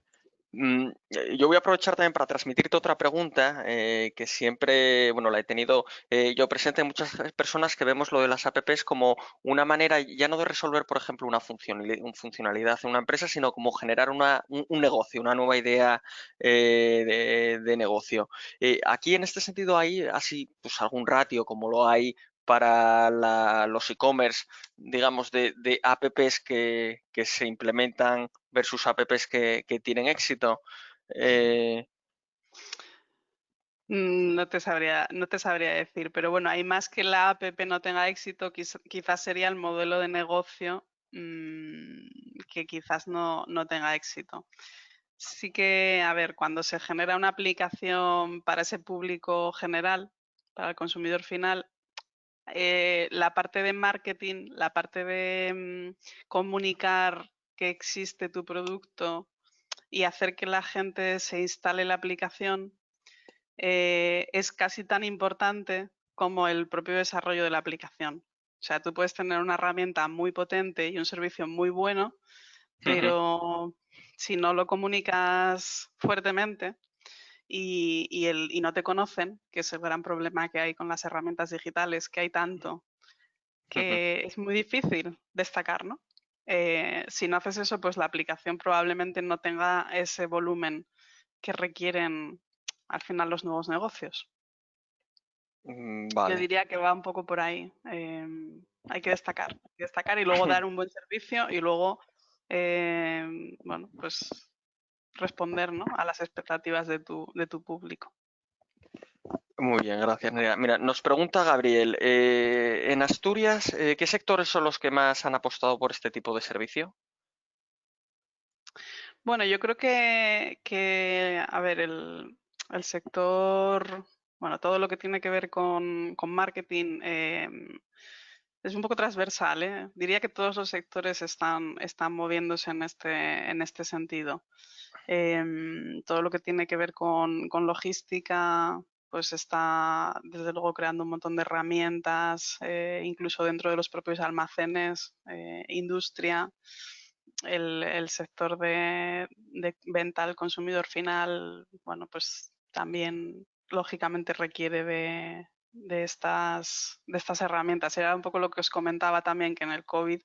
Yo voy a aprovechar también para transmitirte otra pregunta que siempre, bueno, la he tenido yo presente en muchas personas, que vemos lo de las apps como una manera ya no de resolver, por ejemplo, una funcionalidad en una empresa, sino como generar un negocio, una nueva idea de negocio. Aquí, en este sentido, hay así pues algún ratio, como lo hay para los e-commerce, digamos, de apps que se implementan versus apps que tienen éxito? No te sabría decir, pero bueno, hay más que la app no tenga éxito, quizás sería el modelo de negocio que quizás no tenga éxito. Sí que, a ver, cuando se genera una aplicación para ese público general, para el consumidor final, la parte de marketing, la parte de comunicar que existe tu producto y hacer que la gente se instale la aplicación, es casi tan importante como el propio desarrollo de la aplicación. O sea, tú puedes tener una herramienta muy potente y un servicio muy bueno, pero si no lo comunicas fuertemente y no te conocen, que es el gran problema que hay con las herramientas digitales, que hay tanto, que es muy difícil destacar, ¿no? Si no haces eso, pues la aplicación probablemente no tenga ese volumen que requieren al final los nuevos negocios. Yo Vale. diría que va un poco por ahí. Hay que destacar y luego dar un buen servicio y luego, bueno, pues responder, ¿no?, a las expectativas de tu público. Muy bien, gracias, Nerea. Mira, nos pregunta Gabriel, en Asturias, ¿qué sectores son los que más han apostado por este tipo de servicio? Bueno, yo creo que a ver, el sector, bueno, todo lo que tiene que ver con marketing es un poco transversal, ¿eh? Diría que todos los sectores están moviéndose en este sentido. Todo lo que tiene que ver con logística, pues está desde luego creando un montón de herramientas, incluso dentro de los propios almacenes, industria. El sector de venta al consumidor final, bueno, pues también lógicamente requiere de estas herramientas. Era un poco lo que os comentaba también, que en el COVID,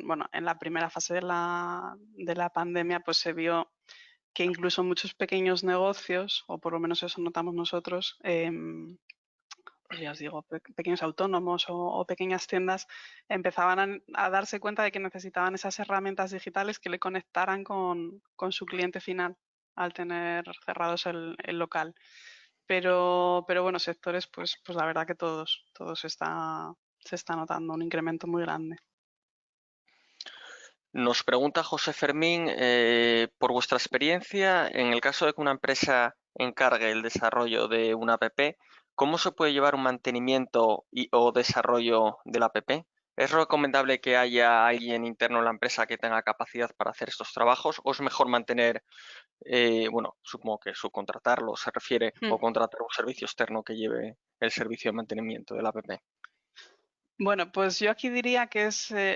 bueno, en la primera fase de la pandemia, pues se vio que incluso muchos pequeños negocios, o por lo menos eso notamos nosotros, pues ya os digo, pequeños autónomos o pequeñas tiendas empezaban a darse cuenta de que necesitaban esas herramientas digitales que le conectaran con su cliente final al tener cerrados el local. Pero bueno, sectores, pues la verdad que todos se está notando un incremento muy grande. Nos pregunta José Fermín, por vuestra experiencia, en el caso de que una empresa encargue el desarrollo de una app, ¿cómo se puede llevar un mantenimiento o desarrollo de la app? ¿Es recomendable que haya alguien interno en la empresa que tenga capacidad para hacer estos trabajos o es mejor mantener, bueno, supongo que subcontratarlo se refiere, o contratar un servicio externo que lleve el servicio de mantenimiento de la app? Bueno, pues yo aquí diría que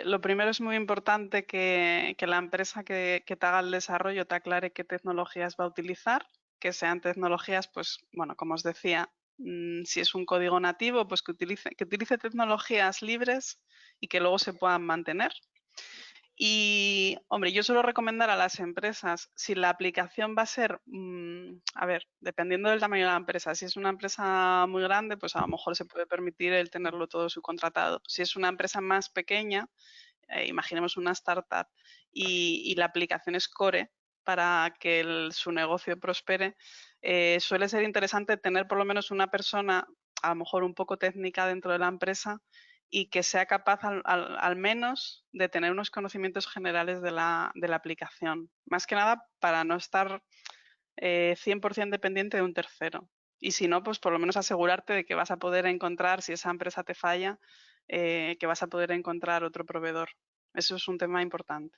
lo primero es muy importante que la empresa que te haga el desarrollo te aclare qué tecnologías va a utilizar, que sean tecnologías, pues bueno, como os decía, si es un código nativo, pues que utilice tecnologías libres y que luego se puedan mantener. Y, hombre, yo suelo recomendar a las empresas, si la aplicación va a ser, a ver, dependiendo del tamaño de la empresa, si es una empresa muy grande, pues a lo mejor se puede permitir el tenerlo todo subcontratado. Si es una empresa más pequeña, imaginemos una startup, y la aplicación es core para que su negocio prospere, suele ser interesante tener por lo menos una persona, a lo mejor un poco técnica dentro de la empresa, y que sea capaz al menos de tener unos conocimientos generales de la aplicación. Más que nada para no estar 100% dependiente de un tercero. Y si no, pues por lo menos asegurarte de que vas a poder encontrar, si esa empresa te falla, que vas a poder encontrar otro proveedor. Eso es un tema importante.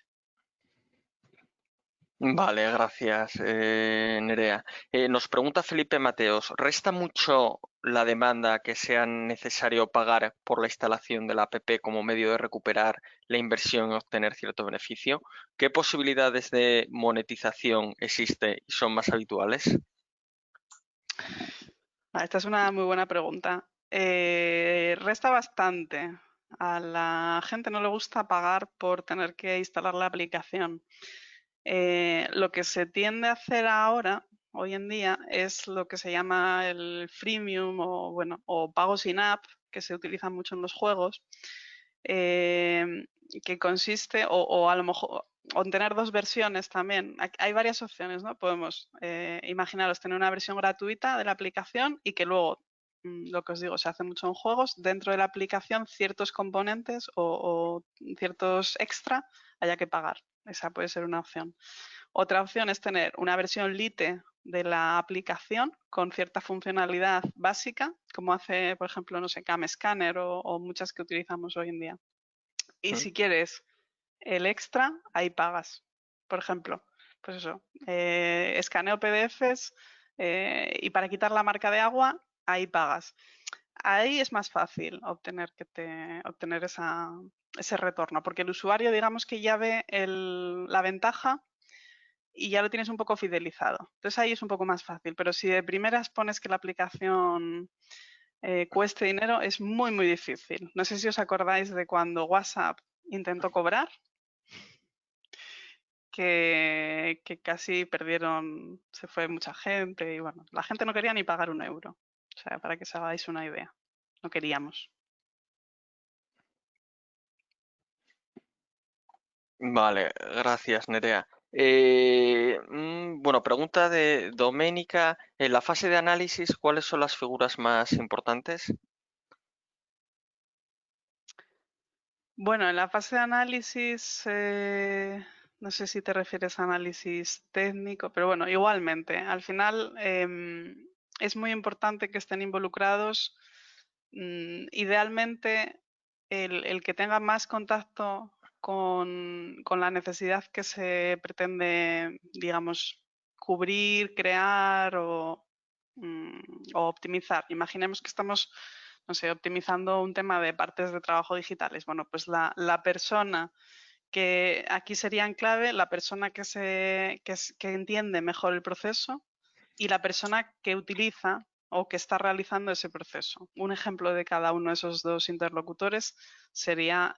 Vale, gracias, Nerea. Nos pregunta Felipe Mateos, ¿resta mucho la demanda que sea necesario pagar por la instalación de la app como medio de recuperar la inversión y obtener cierto beneficio? ¿Qué posibilidades de monetización existe y son más habituales? Esta es una muy buena pregunta. Resta bastante. A la gente no le gusta pagar por tener que instalar la aplicación. Lo que se tiende a hacer ahora, hoy en día, es lo que se llama el freemium o, bueno, o pago sin app, que se utiliza mucho en los juegos, que consiste, o a lo mejor, o en tener dos versiones también. Hay varias opciones, ¿no? Podemos, imaginaros, tener una versión gratuita de la aplicación y que luego, lo que os digo, se hace mucho en juegos, dentro de la aplicación ciertos componentes o ciertos extra haya que pagar. Esa puede ser una opción. Otra opción es tener una versión Lite de la aplicación con cierta funcionalidad básica, como hace, por ejemplo, no sé, Cam Scanner o muchas que utilizamos hoy en día. Y si quieres el extra, ahí pagas. Por ejemplo, pues eso, escaneo PDFs y para quitar la marca de agua, ahí pagas. Ahí es más fácil obtener ese retorno, porque el usuario, digamos que ya ve la ventaja y ya lo tienes un poco fidelizado. Entonces ahí es un poco más fácil, pero si de primeras pones que la aplicación cueste dinero, es muy, muy difícil. No sé si os acordáis de cuando WhatsApp intentó cobrar, que casi perdieron, se fue mucha gente y bueno, la gente no quería ni pagar 1 euro. O sea, para que os hagáis una idea. No queríamos. Vale, gracias, Nerea. Bueno, pregunta de Doménica. En la fase de análisis, ¿cuáles son las figuras más importantes? Bueno, en la fase de análisis, no sé si te refieres a análisis técnico, pero bueno, igualmente, al final es muy importante que estén involucrados, idealmente el que tenga más contacto con la necesidad que se pretende, digamos, cubrir, crear o optimizar. Imaginemos que estamos, no sé, optimizando un tema de partes de trabajo digitales. Bueno, pues la persona que aquí sería en clave, la persona que entiende mejor el proceso y la persona que utiliza o que está realizando ese proceso. Un ejemplo de cada uno de esos dos interlocutores sería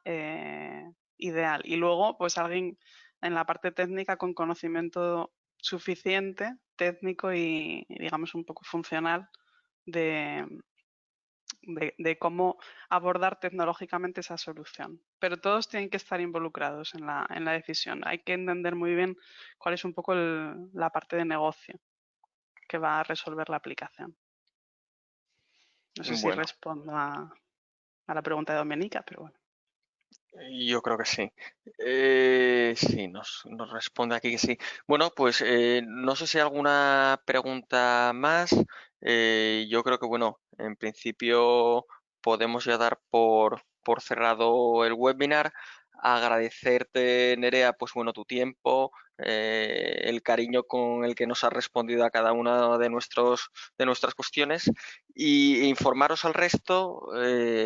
ideal. Y luego, pues alguien en la parte técnica con conocimiento suficiente, técnico y digamos un poco funcional de, cómo abordar tecnológicamente esa solución. Pero todos tienen que estar involucrados en la decisión. Hay que entender muy bien cuál es un poco la parte de negocio que va a resolver la aplicación. No sé si Bueno, respondo a la pregunta de Domenica, pero bueno. yo creo que sí. Sí, nos responde aquí que sí. Bueno, pues no sé si hay alguna pregunta más. Yo creo que, bueno, en principio podemos ya dar por cerrado el webinar. Agradecerte, Nerea, pues bueno, tu tiempo, el cariño con el que nos has respondido a cada una de nuestras cuestiones y informaros al resto,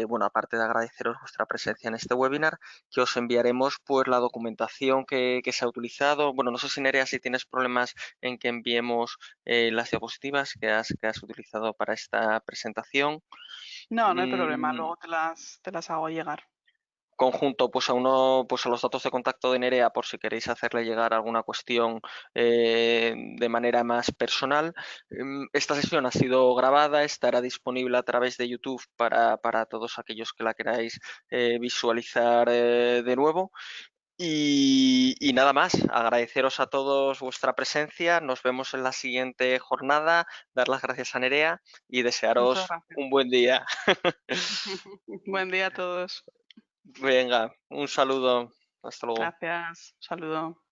bueno, aparte de agradeceros vuestra presencia en este webinar, que os enviaremos pues la documentación que se ha utilizado. Bueno, no sé si Nerea, si tienes problemas en que enviemos las diapositivas que has utilizado para esta presentación. No, no hay problema. Mm, Luego te las hago llegar. Conjunto pues pues a los datos de contacto de Nerea por si queréis hacerle llegar alguna cuestión de manera más personal. Esta sesión ha sido grabada, estará disponible a través de YouTube para todos aquellos que la queráis visualizar de nuevo. Y nada más, agradeceros a todos vuestra presencia, nos vemos en la siguiente jornada, dar las gracias a Nerea y Muchas desearos gracias. un buen día. Buen día a todos. Venga, un saludo, hasta luego. Gracias. Saludo.